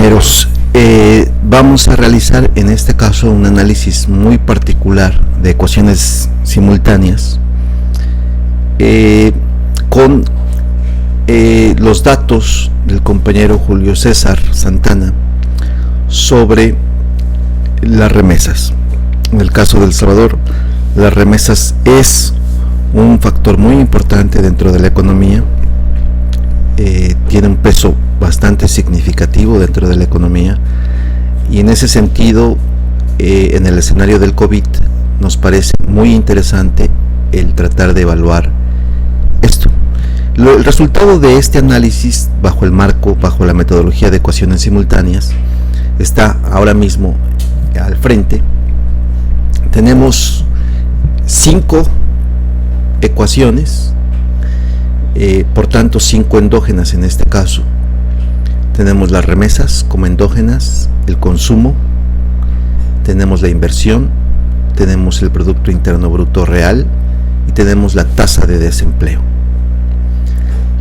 compañeros, vamos a realizar en este caso un análisis muy particular de ecuaciones simultáneas con los datos del compañero Julio César Santana sobre las remesas. En el caso de El Salvador, las remesas es un factor muy importante dentro de la economía. Tiene un peso bastante significativo dentro de la economía, y en ese sentido, en el escenario del COVID, nos parece muy interesante el tratar de evaluar esto. El resultado de este análisis bajo la metodología de ecuaciones simultáneas, está ahora mismo al frente. Tenemos 5 ecuaciones, por tanto 5 endógenas en este caso. Tenemos las remesas como endógenas, el consumo, tenemos la inversión, tenemos el Producto Interno Bruto real y tenemos la tasa de desempleo.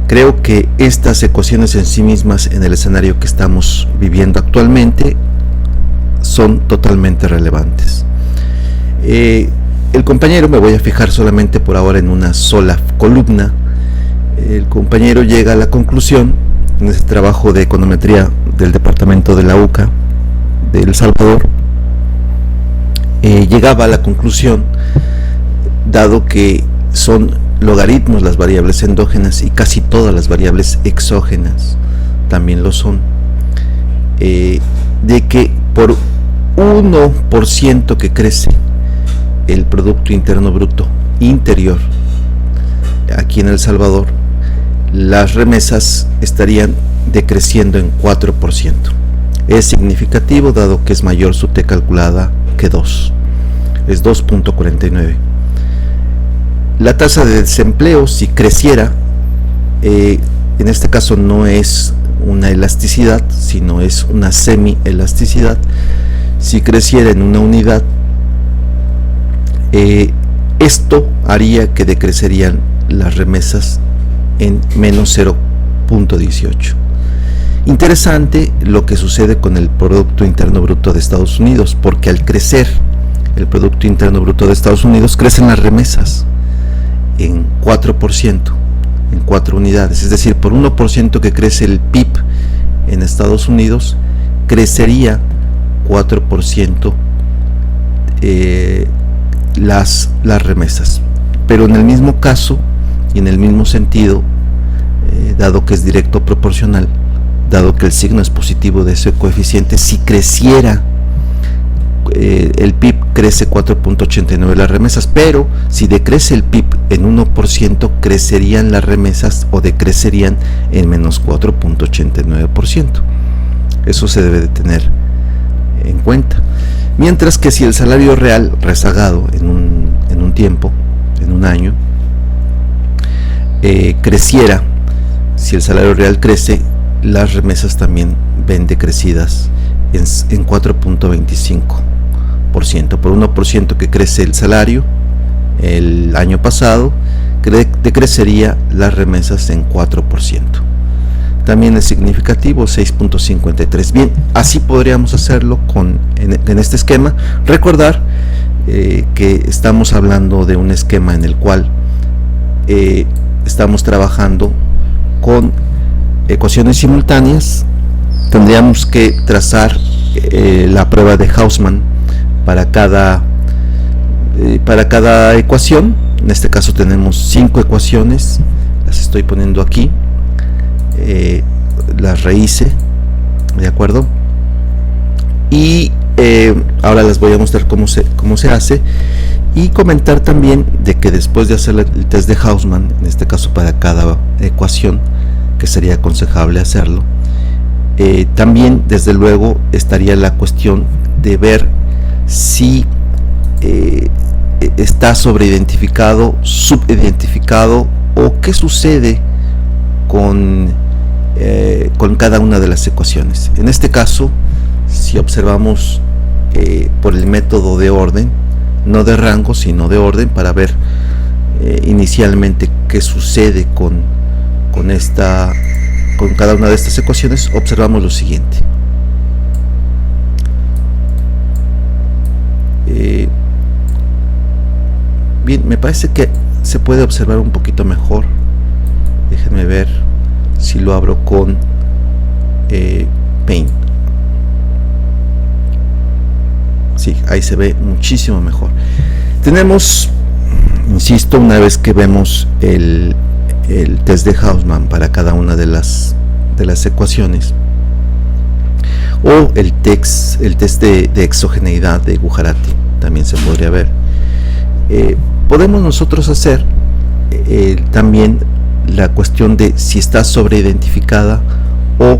Creo que estas ecuaciones en sí mismas, en el escenario que estamos viviendo actualmente, son totalmente relevantes. El compañero, me voy a fijar solamente por ahora en una sola columna. El compañero llega a la conclusión, en ese trabajo de econometría del departamento de la UCA de El Salvador, llegaba a la conclusión, dado que son logaritmos las variables endógenas y casi todas las variables exógenas también lo son, de que por 1% que crece el Producto Interno Bruto interior aquí en El Salvador, las remesas estarían decreciendo en 4%. Es significativo, dado que es mayor su T calculada que 2, es 2.49. La tasa de desempleo, si creciera, en este caso no es una elasticidad, sino es una semi-elasticidad. Si creciera en una unidad, esto haría que decrecerían las remesas en menos 0.18. Interesante lo que sucede con el Producto Interno Bruto de Estados Unidos, porque al crecer el Producto Interno Bruto de Estados Unidos, crecen las remesas en 4%, en 4 unidades. Es decir, por 1% que crece el PIB en Estados Unidos, crecería 4% las remesas. Pero en el mismo caso y en el mismo sentido, dado que es directo proporcional, dado que el signo es positivo de ese coeficiente, si creciera el PIB, crece 4.89 las remesas, pero si decrece el PIB en 1%, crecerían las remesas o decrecerían en menos 4.89%. Eso se debe de tener en cuenta. Mientras que si el salario real rezagado en un tiempo, en un año, creciera, si el salario real crece, las remesas también ven decrecidas en 4.25%. Por 1% que crece el salario el año pasado, decrecería las remesas en 4%. También es significativo, 6.53. Bien, así podríamos hacerlo en este esquema. Recordar que estamos hablando de un esquema en el cual estamos trabajando con ecuaciones simultáneas. Tendríamos que trazar la prueba de Hausmann para cada ecuación. En este caso tenemos 5 ecuaciones, las estoy poniendo aquí, las rehice, ¿de acuerdo? Y ahora les voy a mostrar cómo se hace, y comentar también de que después de hacer el test de Hausmann, en este caso para cada ecuación, que sería aconsejable hacerlo, también desde luego estaría la cuestión de ver si está sobreidentificado, subidentificado, o qué sucede con cada una de las ecuaciones. En este caso, si observamos por el método de orden, no de rango sino de orden, para ver inicialmente qué sucede con cada una de estas ecuaciones, observamos lo siguiente. Bien, me parece que se puede observar un poquito mejor. Déjenme ver si lo abro con Paint. Sí, ahí se ve muchísimo mejor. Tenemos, insisto, una vez que vemos el test de Hausmann para cada una de las ecuaciones, o el test de exogeneidad de Gujarati, también se podría ver. Podemos nosotros hacer también la cuestión de si está sobreidentificada o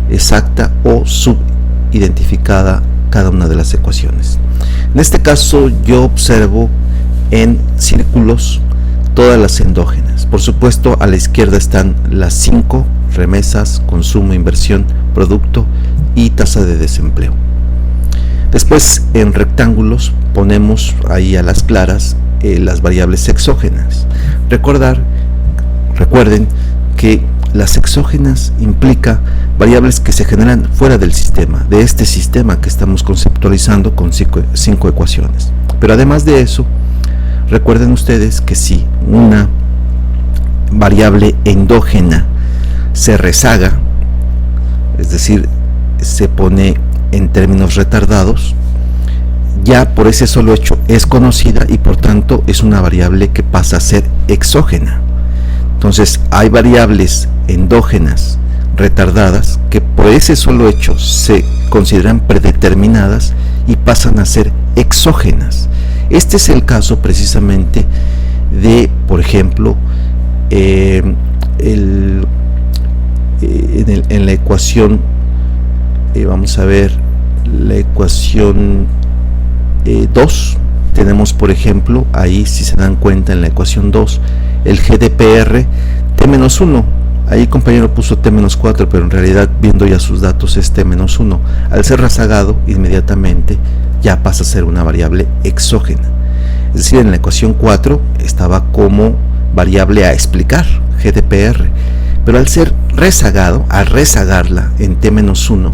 exacta o subidentificada cada una de las ecuaciones. En este caso yo observo en círculos todas las endógenas. Por supuesto, a la izquierda están las 5: remesas, consumo, inversión, producto y tasa de desempleo. Después, en rectángulos ponemos ahí a las claras las variables exógenas. Recuerden que las exógenas implica variables que se generan fuera del sistema, de este sistema que estamos conceptualizando con 5 ecuaciones. Pero además de eso, recuerden ustedes que si una variable endógena se rezaga, es decir, se pone en términos retardados, ya por ese solo hecho es conocida y por tanto es una variable que pasa a ser exógena. Entonces hay variables endógenas retardadas que por ese solo hecho se consideran predeterminadas y pasan a ser exógenas. Este es el caso precisamente de, por ejemplo, en la ecuación, vamos a ver la ecuación 2, tenemos por ejemplo, ahí si se dan cuenta en la ecuación 2, el GDPR T-1, ahí compañero puso T-4, pero en realidad viendo ya sus datos es T-1, al ser rezagado inmediatamente ya pasa a ser una variable exógena, es decir, en la ecuación 4 estaba como variable a explicar, GDPR, pero al ser rezagado, al rezagarla en T-1,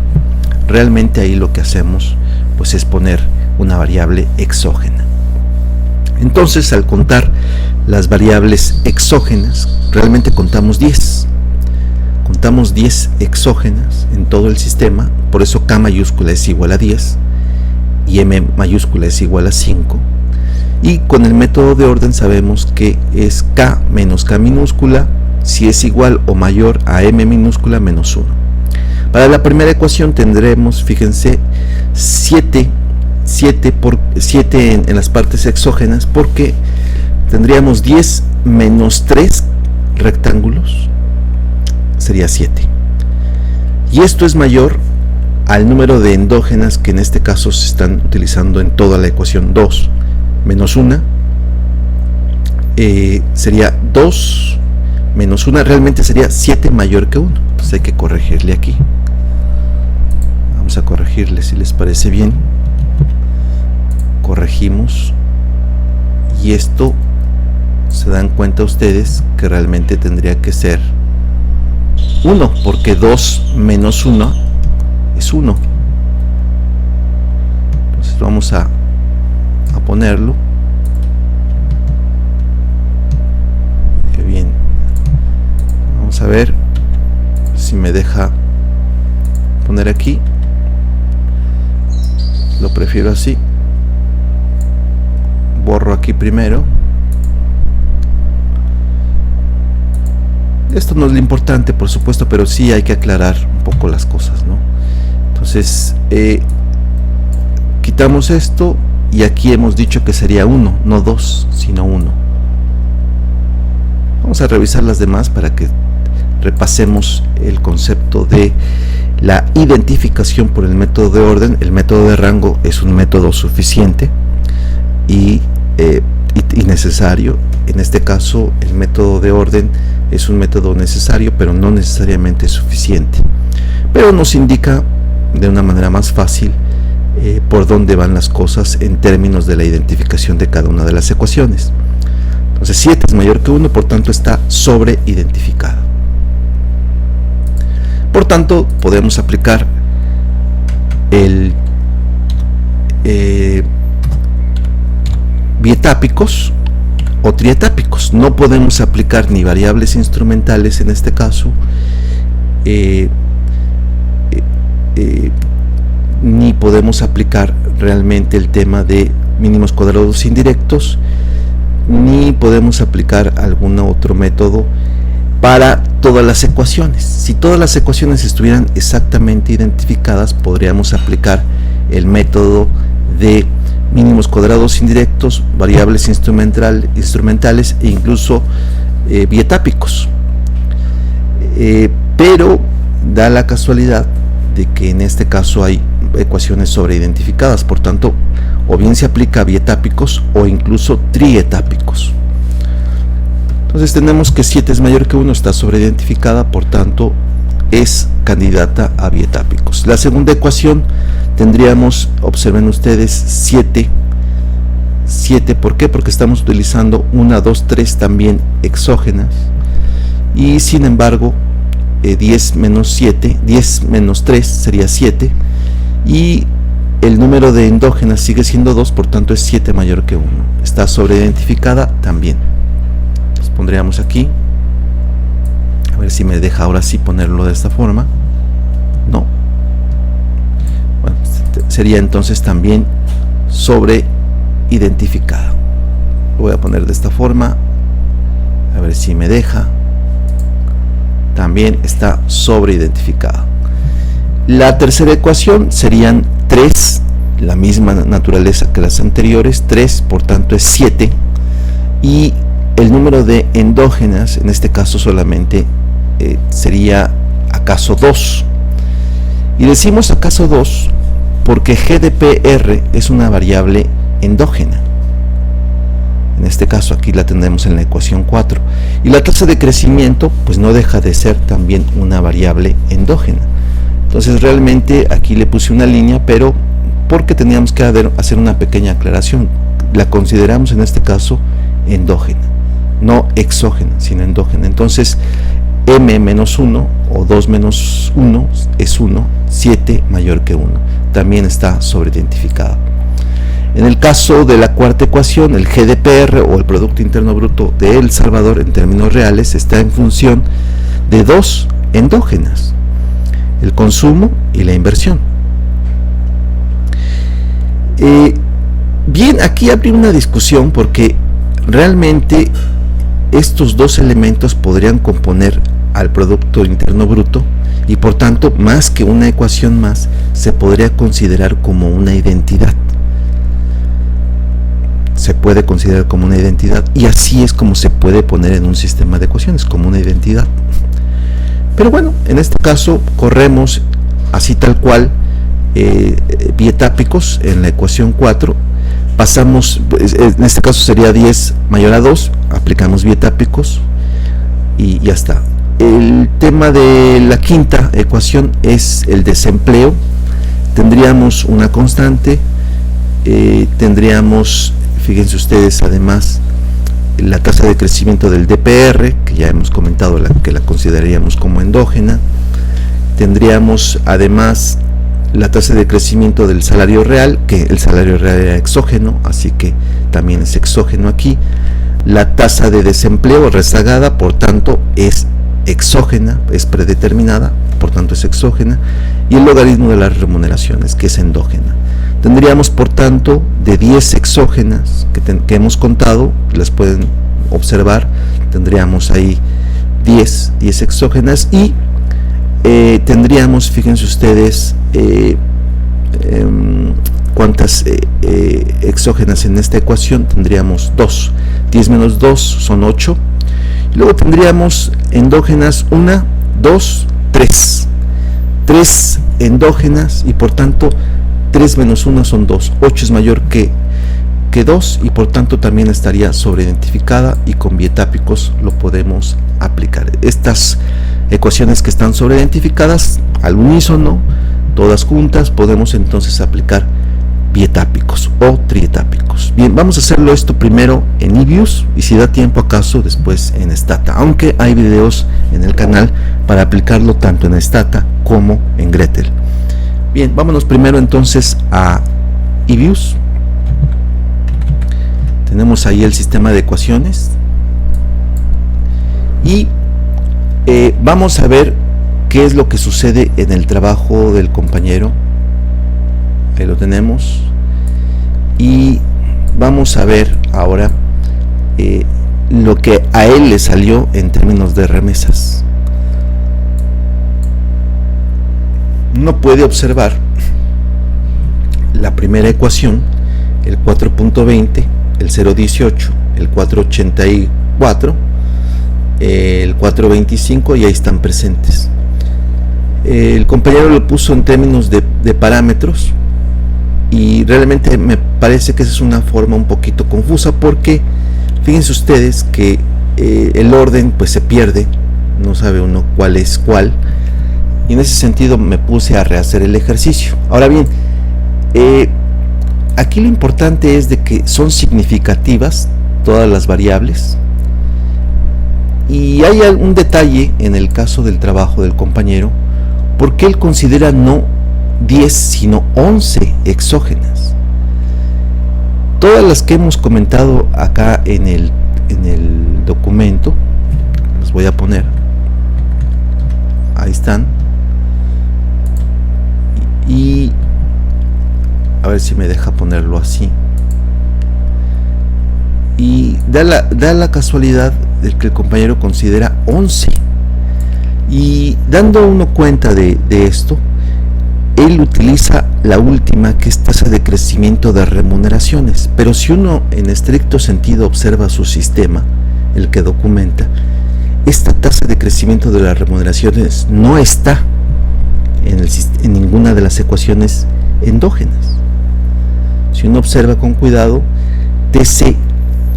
realmente ahí lo que hacemos pues es poner una variable exógena. Entonces, al contar las variables exógenas, realmente contamos 10. Contamos 10 exógenas en todo el sistema, por eso K mayúscula es igual a 10 y M mayúscula es igual a 5. Y con el método de orden sabemos que es K menos K minúscula si es igual o mayor a M minúscula menos 1. Para la primera ecuación tendremos, fíjense, 7 en las partes exógenas, porque tendríamos 10 menos 3 rectángulos, sería 7. Y esto es mayor al número de endógenas que en este caso se están utilizando en toda la ecuación. 2 menos 1 sería 2 menos 1, realmente sería 7 mayor que 1. Entonces hay que corregirle aquí. Vamos a corregirle si les parece bien. Corregimos y esto se dan cuenta ustedes que realmente tendría que ser 1, porque 2 menos 1 es 1. Entonces vamos a ponerlo. Qué bien. Vamos a ver si me deja poner aquí. Lo prefiero así. Borro aquí primero. Esto no es lo importante, por supuesto, pero sí hay que aclarar un poco las cosas, ¿no? Entonces, quitamos esto y aquí hemos dicho que sería 1, no 2, sino 1. Vamos a revisar las demás para que repasemos el concepto de la identificación por el método de orden. El método de rango es un método suficiente y necesario. En este caso, el método de orden es un método necesario, pero no necesariamente suficiente. Pero nos indica de una manera más fácil por dónde van las cosas en términos de la identificación de cada una de las ecuaciones. Entonces 7 es mayor que 1, por tanto está sobreidentificada. Por tanto, podemos aplicar bietápicos o trietápicos. No podemos aplicar ni variables instrumentales en este caso, ni podemos aplicar realmente el tema de mínimos cuadrados indirectos, ni podemos aplicar algún otro método para todas las ecuaciones. Si todas las ecuaciones estuvieran exactamente identificadas, podríamos aplicar el método de mínimos cuadrados indirectos, variables instrumentales e incluso bietápicos. Pero da la casualidad de que en este caso hay ecuaciones sobreidentificadas, por tanto, o bien se aplica a bietápicos o incluso trietápicos. Entonces tenemos que 7 es mayor que 1, está sobreidentificada, por tanto es candidata a bietápicos. La segunda ecuación tendríamos, observen ustedes, 7, ¿por qué? Porque estamos utilizando 1, 2, 3 también exógenas, y sin embargo 10 menos 3 sería 7, y el número de endógenas sigue siendo 2, por tanto es 7 mayor que 1, está sobreidentificada también. Los pondríamos aquí, a ver si me deja ahora sí ponerlo de esta forma. No, bueno, sería entonces también sobreidentificada. Lo voy a poner de esta forma, a ver si me deja. También está sobreidentificada. La tercera ecuación serían 3, la misma naturaleza que las anteriores, 3 por tanto es 7, y el número de endógenas en este caso solamente sería acaso 2, y decimos acaso 2 porque g de PR es una variable endógena. En este caso aquí la tendremos en la ecuación 4, y la tasa de crecimiento pues no deja de ser también una variable endógena. Entonces realmente aquí le puse una línea, pero porque teníamos que hacer una pequeña aclaración. La consideramos en este caso endógena, no exógena, sino endógena. Entonces m menos 1 o 2 menos 1 es 1, 7 mayor que 1, también está sobreidentificada. En el caso de la cuarta ecuación, el GDPR o el Producto Interno Bruto de El Salvador en términos reales está en función de 2 endógenas, el consumo y la inversión. Bien, aquí habría una discusión porque realmente estos dos elementos podrían componer al Producto Interno Bruto, y por tanto, más que una ecuación más, se podría considerar como una identidad. Se puede considerar como una identidad, y así es como se puede poner en un sistema de ecuaciones, como una identidad. Pero bueno, en este caso corremos así tal cual bietápicos en la ecuación 4, pasamos, en este caso sería 10 mayor a 2, aplicamos bietápicos y ya está. El tema de la quinta ecuación es el desempleo. Tendríamos una constante, tendríamos, fíjense ustedes, además la tasa de crecimiento del DPR, que ya hemos comentado que la consideraríamos como endógena. Tendríamos además la tasa de crecimiento del salario real, que el salario real era exógeno, así que también es exógeno aquí. La tasa de desempleo rezagada, por tanto, es exógena, es predeterminada, por tanto es exógena. Y el logaritmo de las remuneraciones, que es endógena. Tendríamos, por tanto, de 10 exógenas que hemos contado, las pueden observar, tendríamos ahí 10 exógenas, y tendríamos, fíjense ustedes, cuántas exógenas en esta ecuación. Tendríamos 2, 10 menos 2 son 8, y luego tendríamos endógenas 1, 2, 3 endógenas, y por tanto 3 menos 1 son 2, 8 es mayor que 2, y por tanto también estaría sobreidentificada, y con bietápicos lo podemos aplicar. Estas ecuaciones que están sobreidentificadas al unísono, todas juntas, podemos entonces aplicar bietápicos o trietápicos. Bien, vamos a hacerlo esto primero en eViews, y si da tiempo acaso después en Stata, aunque hay videos en el canal para aplicarlo tanto en Stata como en Gretel. Bien, vámonos primero entonces a eViews. Tenemos ahí el sistema de ecuaciones y vamos a ver qué es lo que sucede en el trabajo del compañero. Ahí lo tenemos y vamos a ver ahora lo que a él le salió en términos de remesas. Uno puede observar la primera ecuación, el 4.20, el 0.18, el 4.84, el 4.25, y ahí están presentes. El compañero lo puso en términos de parámetros y realmente me parece que esa es una forma un poquito confusa, porque fíjense ustedes que el orden pues se pierde, no sabe uno cuál es cuál, y en ese sentido me puse a rehacer el ejercicio. Ahora bien, aquí lo importante es de que son significativas todas las variables, y hay un detalle en el caso del trabajo del compañero, porque él considera no 10 sino 11 exógenas. Todas las que hemos comentado acá en el documento, las voy a poner, ahí están, y a ver si me deja ponerlo así. Y da la casualidad de que el compañero considera 11, y dando uno cuenta de esto, él utiliza la última, que es tasa de crecimiento de remuneraciones. Pero si uno en estricto sentido observa su sistema, el que documenta, esta tasa de crecimiento de las remuneraciones no está en ninguna de las ecuaciones endógenas. Si uno observa con cuidado, TC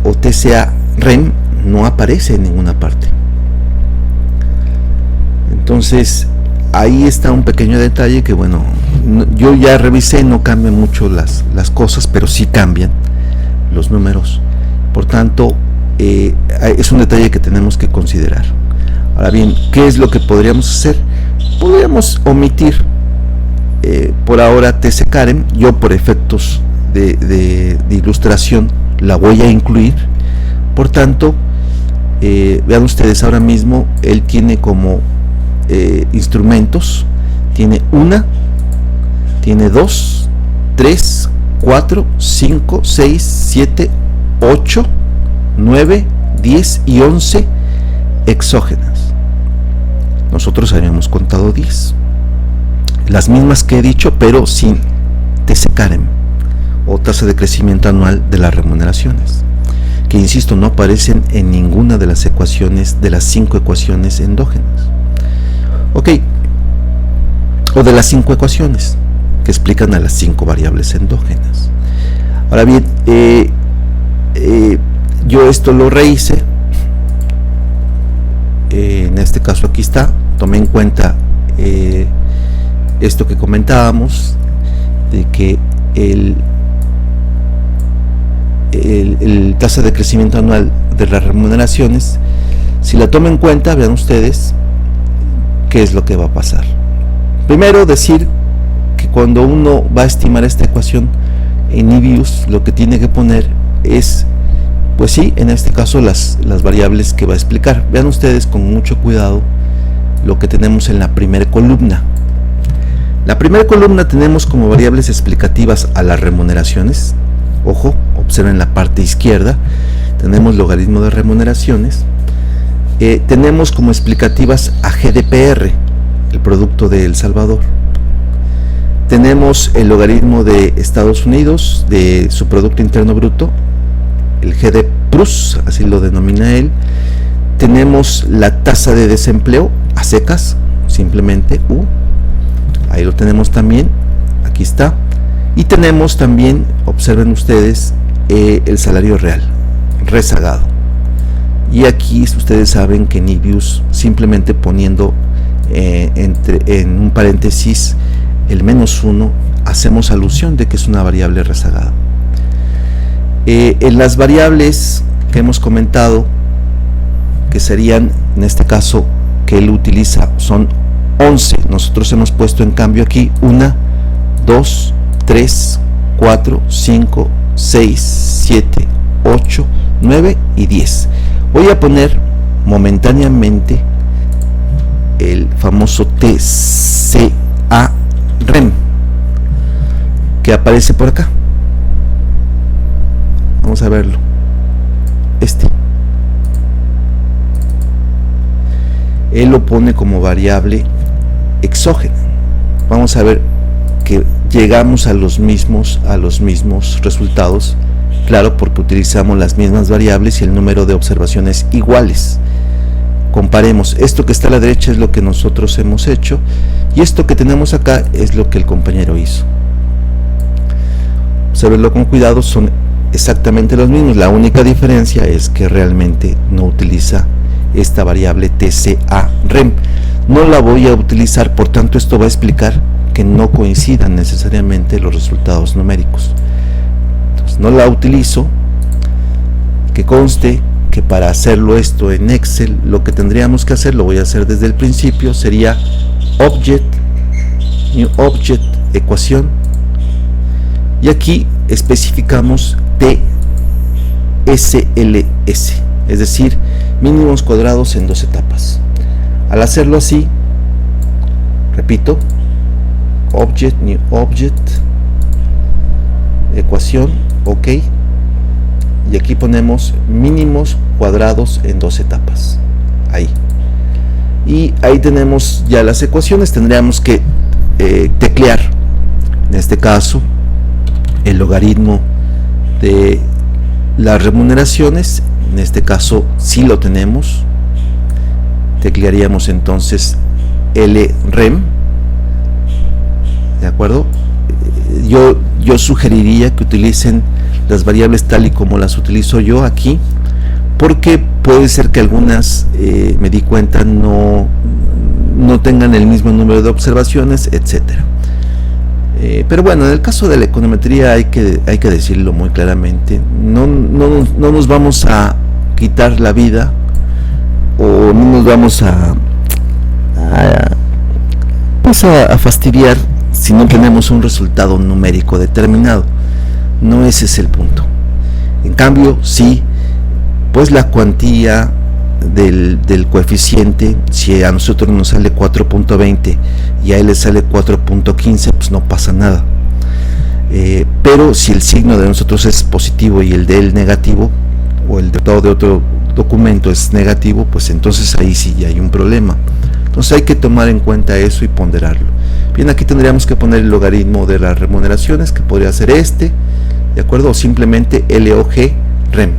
o TCA REM no aparece en ninguna parte. Entonces ahí está un pequeño detalle que, bueno, yo ya revisé, no cambian mucho las cosas, pero sí cambian los números. Por tanto, es un detalle que tenemos que considerar. Ahora bien, ¿qué es lo que podríamos hacer? Podríamos omitir por ahora TC Karen. Yo, por efectos de ilustración, la voy a incluir. Por tanto, vean ustedes, ahora mismo él tiene como instrumentos, tiene 1, tiene 2, 3, 4, 5, 6, 7, 8, 9, 10 y 11 exógenas. Nosotros habíamos contado 10, las mismas que he dicho, pero sin TC Karen o tasa de crecimiento anual de las remuneraciones, que, insisto, no aparecen en ninguna de las ecuaciones, de las 5 ecuaciones endógenas. Ok, o de las 5 ecuaciones que explican a las 5 variables endógenas. Ahora bien, yo esto lo rehice. En este caso aquí está, tomé en cuenta esto que comentábamos, de que el tasa de crecimiento anual de las remuneraciones, si la tomo en cuenta, vean ustedes qué es lo que va a pasar. Primero, decir que cuando uno va a estimar esta ecuación en Nibius, lo que tiene que poner es, pues sí, en este caso las variables que va a explicar. Vean ustedes con mucho cuidado lo que tenemos en la primera columna. La primera columna tenemos como variables explicativas a las remuneraciones. Ojo, observen la parte izquierda, tenemos logaritmo de remuneraciones. Tenemos como explicativas a GDPR, el producto de El Salvador. Tenemos el logaritmo de Estados Unidos, de su Producto Interno Bruto, el GDPRUS, así lo denomina él. Tenemos la tasa de desempleo a secas, simplemente U, ahí lo tenemos también, aquí está. Y tenemos también, observen ustedes, el salario real rezagado. Y aquí ustedes saben que Nibius, simplemente poniendo en un paréntesis el -1, hacemos alusión de que es una variable rezagada. En las variables que hemos comentado, que serían, en este caso, que él utiliza, son 11. Nosotros hemos puesto en cambio aquí 1, 2, 3, 4, 5, 6, 7, 8, 9 y 10. Voy a poner momentáneamente el famoso TCA REM que aparece por acá. Vamos a verlo. Él lo pone como variable exógena. Vamos a ver que llegamos a los mismos resultados, claro, porque utilizamos las mismas variables y el número de observaciones observaciones iguales. Comparemos, esto que está a la derecha es lo que nosotros hemos hecho y esto que tenemos acá es lo que el compañero hizo. Observenlo con cuidado, son exactamente los mismos, la única diferencia es que realmente no utiliza esta variable TCA REM. No la voy a utilizar, por tanto esto va a explicar que no coincidan necesariamente los resultados numéricos. Entonces no la utilizo. Que conste que para hacerlo esto en Excel, lo que tendríamos que hacer, lo voy a hacer desde el principio, sería Object, New Object, ecuación, y aquí especificamos TSLS, es decir, mínimos cuadrados en 2 etapas. Al hacerlo así, repito, Object, New Object, ecuación, ok, y aquí ponemos mínimos cuadrados en 2 etapas, ahí, y ahí tenemos ya las ecuaciones. Tendríamos que teclear, en este caso, el logaritmo de las remuneraciones. En este caso sí lo tenemos, teclearíamos entonces LREM, ¿de acuerdo? Yo sugeriría que utilicen las variables tal y como las utilizo yo aquí, porque puede ser que algunas, me di cuenta, no tengan el mismo número de observaciones, etcétera. Pero bueno, en el caso de la econometría hay que decirlo muy claramente, no nos vamos a quitar la vida, o no nos vamos a fastidiar si no tenemos un resultado numérico determinado. No ese es el punto. En cambio, sí, pues la cuantía del coeficiente, si a nosotros nos sale 4.20 y a él le sale 4.15, pues no pasa nada. Pero si el signo de nosotros es positivo y el de él negativo, o el resultado de otro documento es negativo, pues entonces ahí sí ya hay un problema. Entonces hay que tomar en cuenta eso y ponderarlo. Bien, aquí tendríamos que poner el logaritmo de las remuneraciones, que podría ser ¿de acuerdo? O simplemente LOG REM.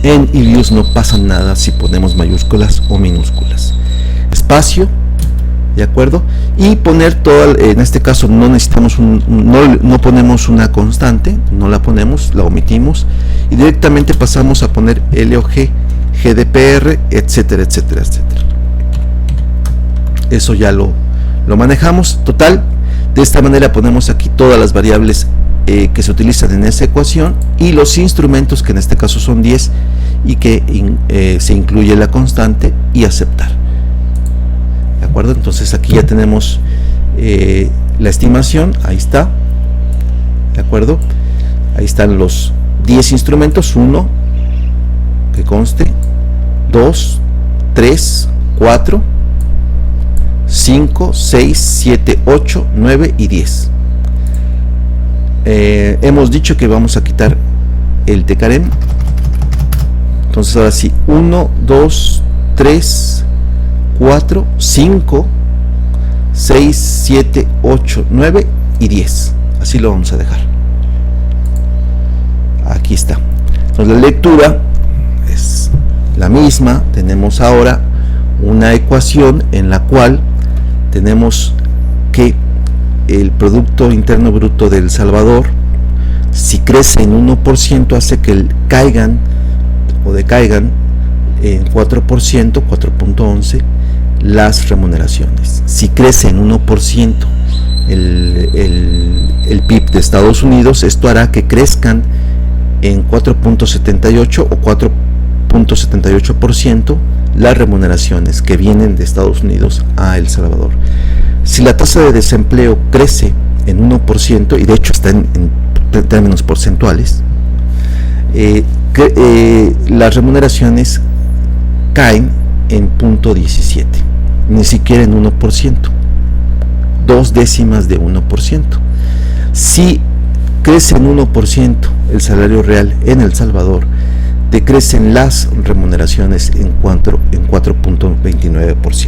En IBIUS no pasa nada si ponemos mayúsculas o minúsculas. Espacio, ¿de acuerdo? Y poner todo, en este caso no necesitamos no ponemos una constante, no la ponemos, la omitimos y directamente pasamos a poner LOG, GDPR, etcétera, etcétera, etcétera. Eso ya lo manejamos. Total, de esta manera ponemos aquí todas las variables que se utilizan en esa ecuación y los instrumentos, que en este caso son 10, y que se incluye la constante, y aceptar. ¿De acuerdo? Entonces aquí ya tenemos la estimación, ahí está. ¿De acuerdo? Ahí están los 10 instrumentos, 1, que conste, 2, 3, 4, 5, 6, 7, 8, 9 y 10. Hemos dicho que vamos a quitar el TCAREM. Entonces ahora sí, 1, 2, 3, 4, 5, 6, 7, 8, 9 y 10. Así lo vamos a dejar. Aquí está. Entonces la lectura es la misma. Tenemos ahora una ecuación en la cual tenemos que el Producto Interno Bruto de El Salvador, si crece en 1%, hace que caigan o decaigan en 4%, 4.11 las remuneraciones. Si crece en 1% el PIB de Estados Unidos, esto hará que crezcan en 4.78 o 4.78% las remuneraciones que vienen de Estados Unidos a El Salvador. Si la tasa de desempleo crece en 1%, y de hecho está en términos porcentuales, las remuneraciones caen en 0.17, ni siquiera en 1%, 0.2 de 1%. Si crece en 1% el salario real en El Salvador, decrecen las remuneraciones en 4.29%.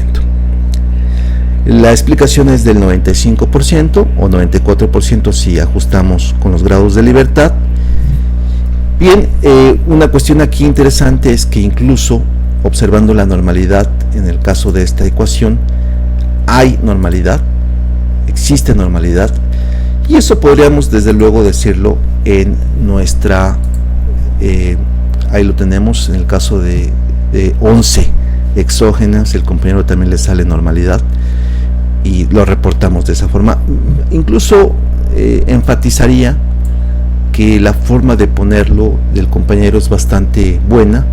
La explicación es del 95% o 94% si ajustamos con los grados de libertad. Bien, una cuestión aquí interesante es que incluso observando la normalidad en el caso de esta ecuación, hay normalidad, existe normalidad, y eso podríamos desde luego decirlo en nuestra, ahí lo tenemos, en el caso de 11 exógenas, el compañero también le sale normalidad, y lo reportamos de esa forma. Incluso enfatizaría que la forma de ponerlo del compañero es bastante buena,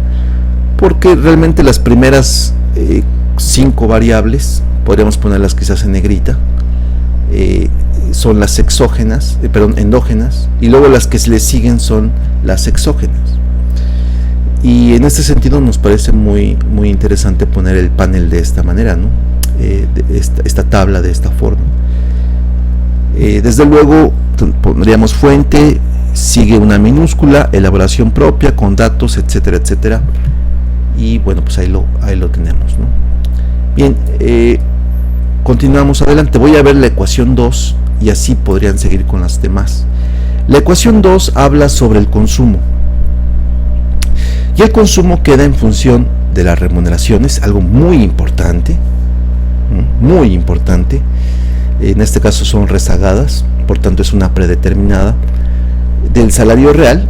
porque realmente las primeras 5 variables, podríamos ponerlas quizás en negrita, son las endógenas, y luego las que le siguen son las exógenas. Y en este sentido nos parece muy interesante poner el panel de esta manera, ¿no? Esta tabla de esta forma. Desde luego pondríamos fuente, sigue una minúscula, elaboración propia con datos, etcétera, etcétera, y bueno, pues ahí lo tenemos, ¿no? Bien, continuamos adelante. Voy a ver la ecuación 2 y así podrían seguir con las demás. La ecuación 2 habla sobre el consumo, y el consumo queda en función de las remuneraciones, algo muy importante, en este caso son rezagadas, por tanto es una predeterminada, del salario real,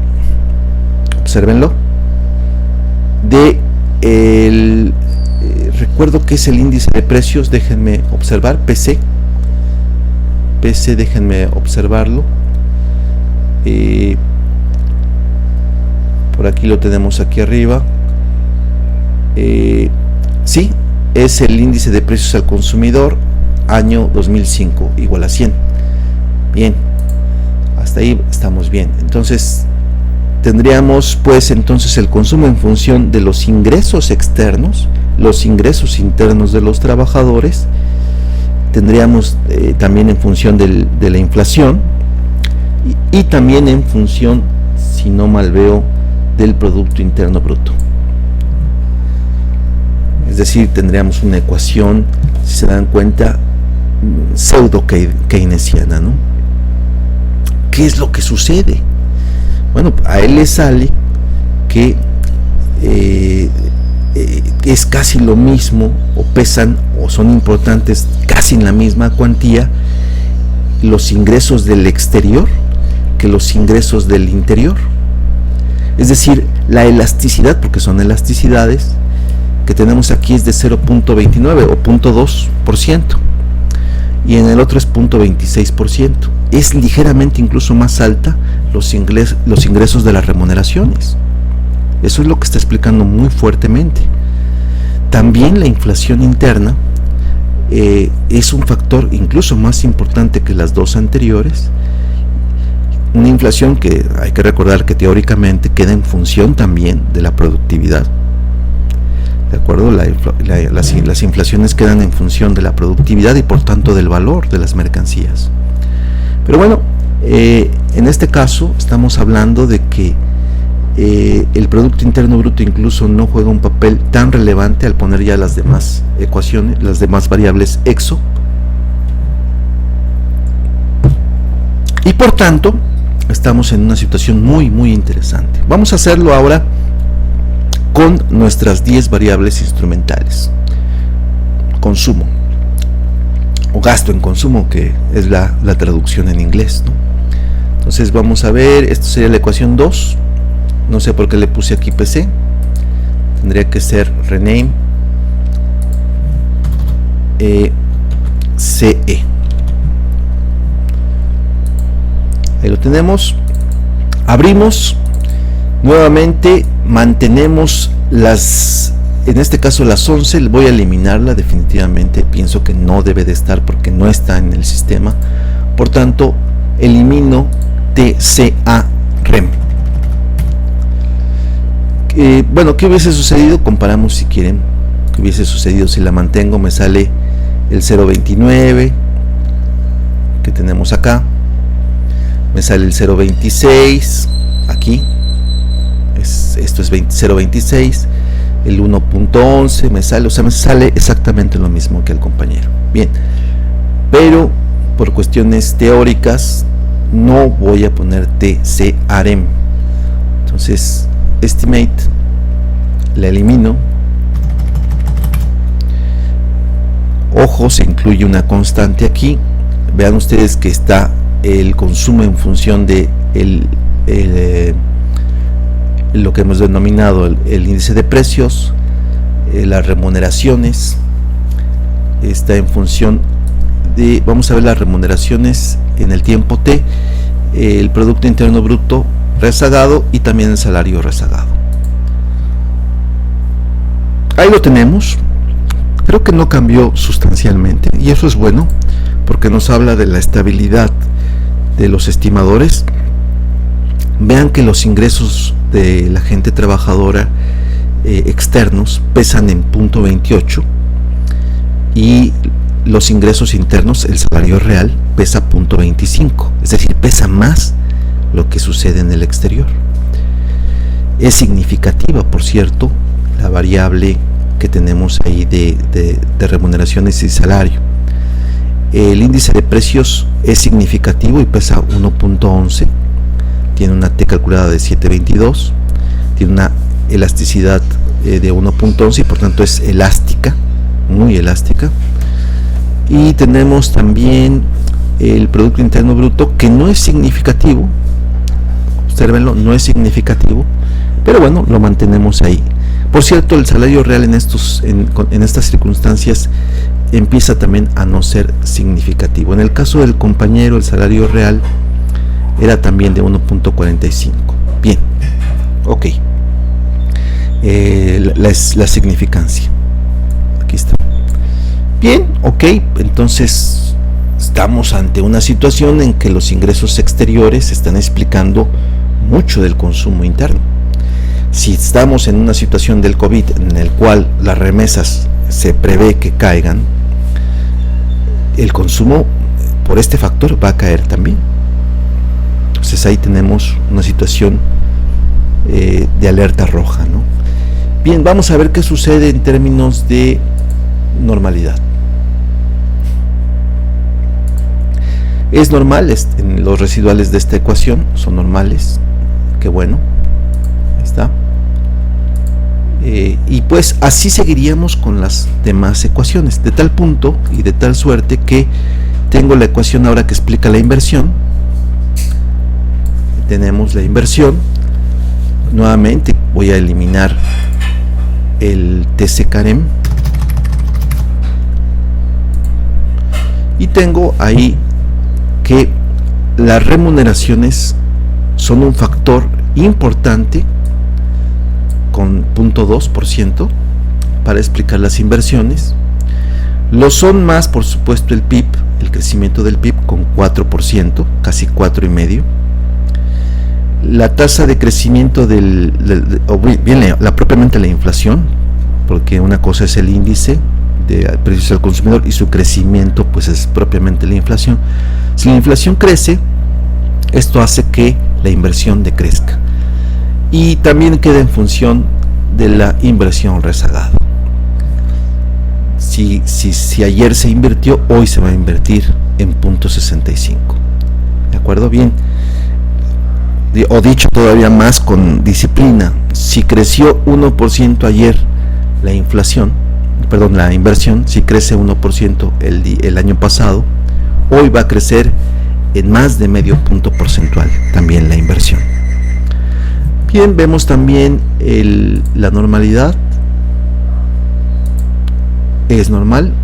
obsérvenlo, recuerdo que es el índice de precios, déjenme observar, PC, déjenme observarlo, por aquí lo tenemos aquí arriba, sí, es el índice de precios al consumidor año 2005 igual a 100. Bien, hasta ahí estamos bien. Entonces tendríamos pues entonces el consumo en función de los ingresos externos, los ingresos internos de los trabajadores, tendríamos también en función de la inflación y también en función, si no mal veo, del Producto Interno Bruto. Es decir, tendríamos una ecuación, si se dan cuenta, pseudo keynesiana, ¿no? ¿Qué es lo que sucede? Bueno, a él le sale que es casi lo mismo, o pesan, o son importantes casi en la misma cuantía los ingresos del exterior que los ingresos del interior. Es decir, la elasticidad, porque son elasticidades, que tenemos aquí es de 0.29 o 0.2%, y en el otro es 0.26%. Es ligeramente incluso más alta los ingresos de las remuneraciones. Eso es lo que está explicando muy fuertemente. También la inflación interna es un factor incluso más importante que las dos anteriores. Una inflación que hay que recordar que teóricamente queda en función también de la productividad. ¿De acuerdo? Las inflaciones quedan en función de la productividad y por tanto del valor de las mercancías. Pero bueno, en este caso estamos hablando de que el Producto Interno Bruto incluso no juega un papel tan relevante al poner ya las demás ecuaciones, las demás variables exo. Y por tanto, estamos en una situación muy interesante. Vamos a hacerlo ahora con nuestras 10 variables instrumentales. Consumo, o gasto en consumo, que es la traducción en inglés, ¿no? Entonces vamos a ver, esto sería la ecuación 2, no sé por qué le puse aquí PC, tendría que ser rename CE. Ahí lo tenemos. Abrimos nuevamente, mantenemos en este caso las 11, voy a eliminarla definitivamente, pienso que no debe de estar porque no está en el sistema, Por tanto, elimino TCA-REM. Bueno, ¿qué hubiese sucedido? Comparamos si quieren. ¿Qué hubiese sucedido si la mantengo? Me sale el 0.29 que tenemos acá. Me sale el 0.26 aquí. Esto es 0.26. El 1.11 me sale, o sea, me sale exactamente lo mismo que el compañero. Bien, pero por cuestiones teóricas no voy a poner TCA-REM. Entonces, estimate, la elimino. Ojo, se incluye una constante aquí. Vean ustedes que está el consumo en función de lo que hemos denominado el índice de precios, las remuneraciones. Está en función de, vamos a ver las remuneraciones en el tiempo T, el Producto Interno Bruto rezagado y también el salario rezagado. Ahí lo tenemos. Creo que no cambió sustancialmente y eso es bueno porque nos habla de la estabilidad de los estimadores. Vean que los ingresos de la gente trabajadora externos pesan en 0.28 y los ingresos internos, el salario real, pesa 0.25, es decir, pesa más lo que sucede en el exterior. Es significativa, por cierto, la variable que tenemos ahí de remuneraciones y salario. El índice de precios es significativo y pesa 1.11, tiene una T calculada de 7.22, tiene una elasticidad de 1.11 y por tanto es elástica, muy elástica. Y tenemos también el Producto Interno Bruto, que no es significativo, obsérvenlo, no es significativo, pero bueno, lo mantenemos ahí. Por cierto, el salario real en estas circunstancias empieza también a no ser significativo. En el caso del compañero, el salario real era también de 1.45. Bien, ok. La significancia. Aquí está. Bien, ok. Entonces estamos ante una situación en que los ingresos exteriores están explicando mucho del consumo interno. Si estamos en una situación del COVID en el cual las remesas se prevé que caigan, el consumo por este factor va a caer también. Entonces ahí tenemos una situación de alerta roja, ¿no? Bien, vamos a ver qué sucede en términos de normalidad. Es normal, los residuales de esta ecuación son normales, qué bueno, ahí está. Y pues así seguiríamos con las demás ecuaciones, de tal punto y de tal suerte que tengo la ecuación ahora que explica la inversión. Tenemos la inversión. Nuevamente voy a eliminar el TCA-REM y tengo ahí que las remuneraciones son un factor importante con 0.2% para explicar las inversiones. Lo son más, por supuesto, el PIB, el crecimiento del PIB con 4%, casi 4,5%. La tasa de crecimiento propiamente la inflación, porque una cosa es el índice de precios al consumidor y su crecimiento pues es propiamente la inflación. Si la inflación crece, esto hace que la inversión decrezca y también queda en función de la inversión rezagada. Si ayer se invirtió, hoy se va a invertir en 0.65. ¿De acuerdo? Bien. O dicho todavía más con disciplina, si creció 1% ayer la inversión, si crece 1% el año pasado, hoy va a crecer en más de medio punto porcentual también la inversión. Bien, vemos también la normalidad, es normal.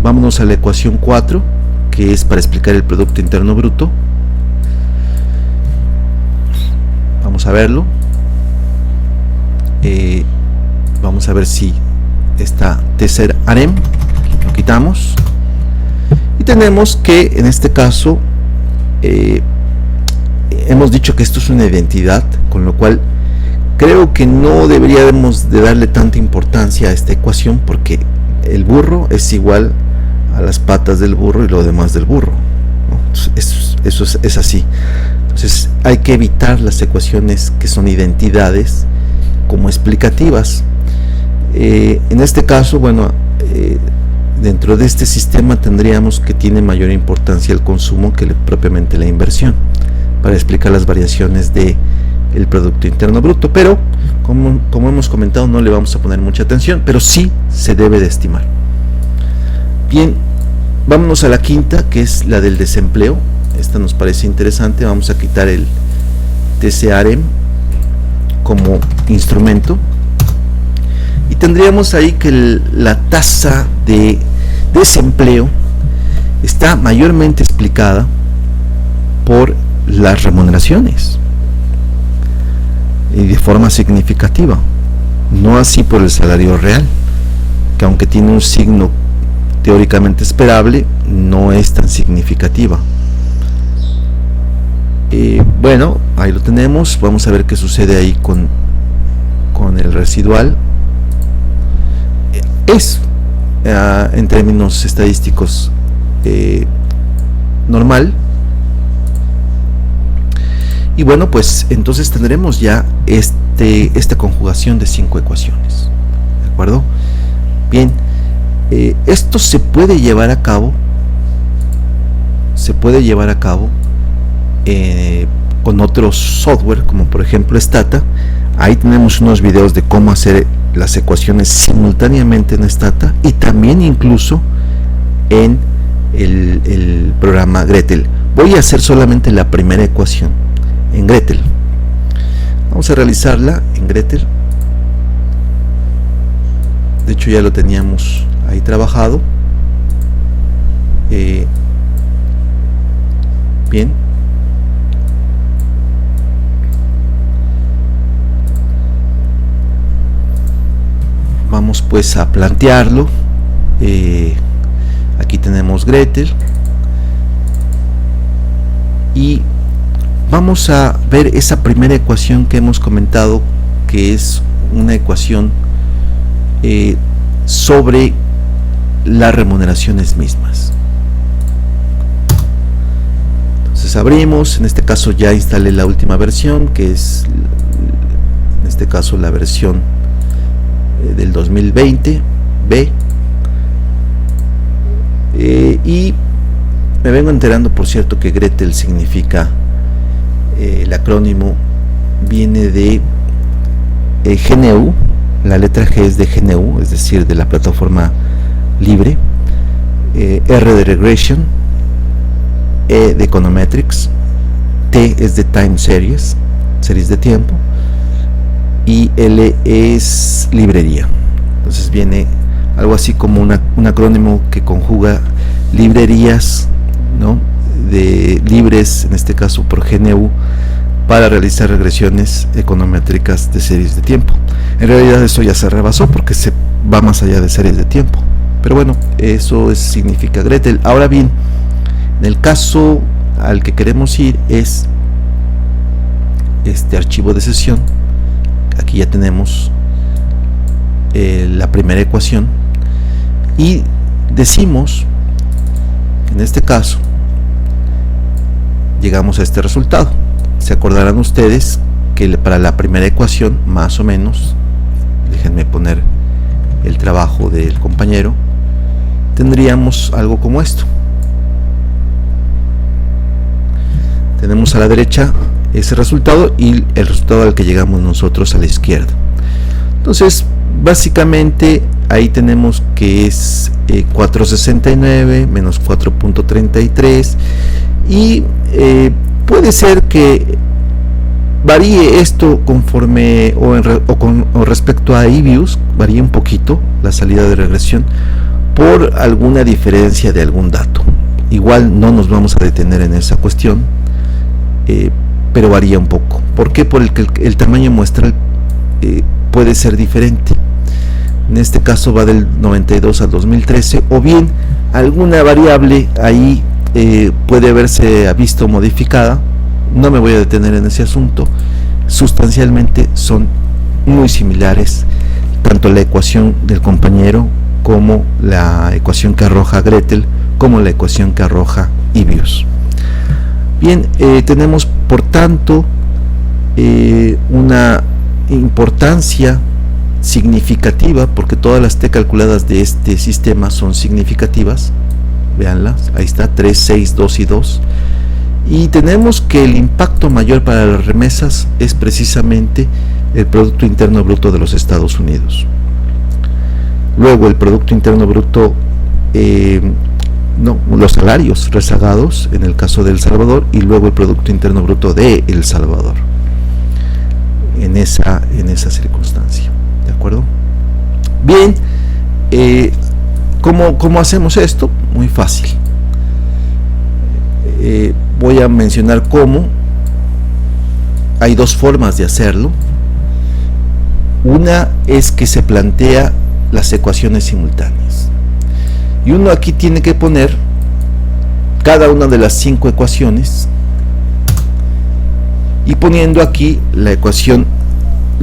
Vámonos a la ecuación 4, que es para explicar el Producto Interno Bruto. Vamos a verlo. Vamos a ver si está TCA-REM, lo quitamos Y tenemos que en este caso hemos dicho que esto es una identidad, con lo cual creo que no deberíamos de darle tanta importancia a esta ecuación, porque el burro es igual a las patas del burro y lo demás del burro, ¿no? Eso es así. Entonces hay que evitar las ecuaciones que son identidades como explicativas. En este caso, bueno, dentro de este sistema tendríamos que tiene mayor importancia el consumo que propiamente la inversión, para explicar las variaciones de el Producto Interno Bruto, pero como hemos comentado, no le vamos a poner mucha atención, pero sí se debe de estimar. Bien, vámonos a la quinta, que es la del desempleo. Esta nos parece interesante. Vamos a quitar el TCRM como instrumento y tendríamos ahí que la tasa de desempleo está mayormente explicada por las remuneraciones y de forma significativa, no así por el salario real, que aunque tiene un signo teóricamente esperable, no es tan significativa. Bueno, ahí lo tenemos. Vamos a ver qué sucede ahí con el residual. Es en términos estadísticos normal. Y bueno, pues entonces tendremos ya esta conjugación de 5 ecuaciones, ¿de acuerdo? Bien, esto se puede llevar a cabo con otros software, como por ejemplo Stata. Ahí tenemos unos videos de cómo hacer las ecuaciones simultáneamente en Stata y también incluso en el programa Gretel. Voy a hacer solamente la primera ecuación en Gretel. Vamos a realizarla en Gretel. De hecho ya lo teníamos ahí trabajado. Bien, vamos pues a plantearlo. Aquí tenemos Gretel y vamos a ver esa primera ecuación que hemos comentado, que es una ecuación sobre las remuneraciones mismas. Entonces abrimos. En este caso ya instalé la última versión, que es en este caso la versión del 2020 B, y me vengo enterando, por cierto, que Gretel significa, el acrónimo viene de GNU. La letra G es de GNU, es decir, de la plataforma libre, R de Regression, E de Econometrics, T es de Time Series, series de tiempo, y L es librería. Entonces viene algo así como un acrónimo que conjuga librerías, ¿no?, de libres, en este caso por GNU, para realizar regresiones econométricas de series de tiempo. En realidad eso ya se rebasó porque se va más allá de series de tiempo, pero bueno, eso significa Gretel. Ahora bien, en el caso al que queremos ir es este archivo de sesión. Aquí ya tenemos la primera ecuación y decimos que en este caso llegamos a este resultado. Se acordarán ustedes que para la primera ecuación, más o menos, déjenme poner el trabajo del compañero, tendríamos algo como esto. Tenemos a la derecha ese resultado y el resultado al que llegamos nosotros a la izquierda. Entonces básicamente ahí tenemos que es 469 menos 4.33 y puede ser que varíe esto conforme o respecto a eViews, varíe un poquito la salida de regresión por alguna diferencia de algún dato. Igual no nos vamos a detener en esa cuestión, pero varía un poco. ¿Por qué? Porque el tamaño muestral puede ser diferente. En este caso va del 92 al 2013, o bien alguna variable ahí puede haberse visto modificada. No me voy a detener en ese asunto. Sustancialmente son muy similares, tanto la ecuación del compañero como la ecuación que arroja Gretel, como la ecuación que arroja Ibius. Bien, tenemos por tanto una importancia significativa, porque todas las t calculadas de este sistema son significativas. Veanlas, ahí está, 3, 6, 2 y 2. Y tenemos que el impacto mayor para las remesas es precisamente el Producto Interno Bruto de los Estados Unidos. Luego el Producto Interno Bruto, los salarios rezagados en el caso de El Salvador, y luego el Producto Interno Bruto de El Salvador en esa circunstancia. ¿De acuerdo? Bien, ¿cómo hacemos esto? Muy fácil. Voy a mencionar cómo. Hay dos formas de hacerlo. Una es que se plantea las ecuaciones simultáneas, y uno aquí tiene que poner cada una de las 5 ecuaciones, y poniendo aquí la ecuación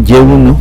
Y1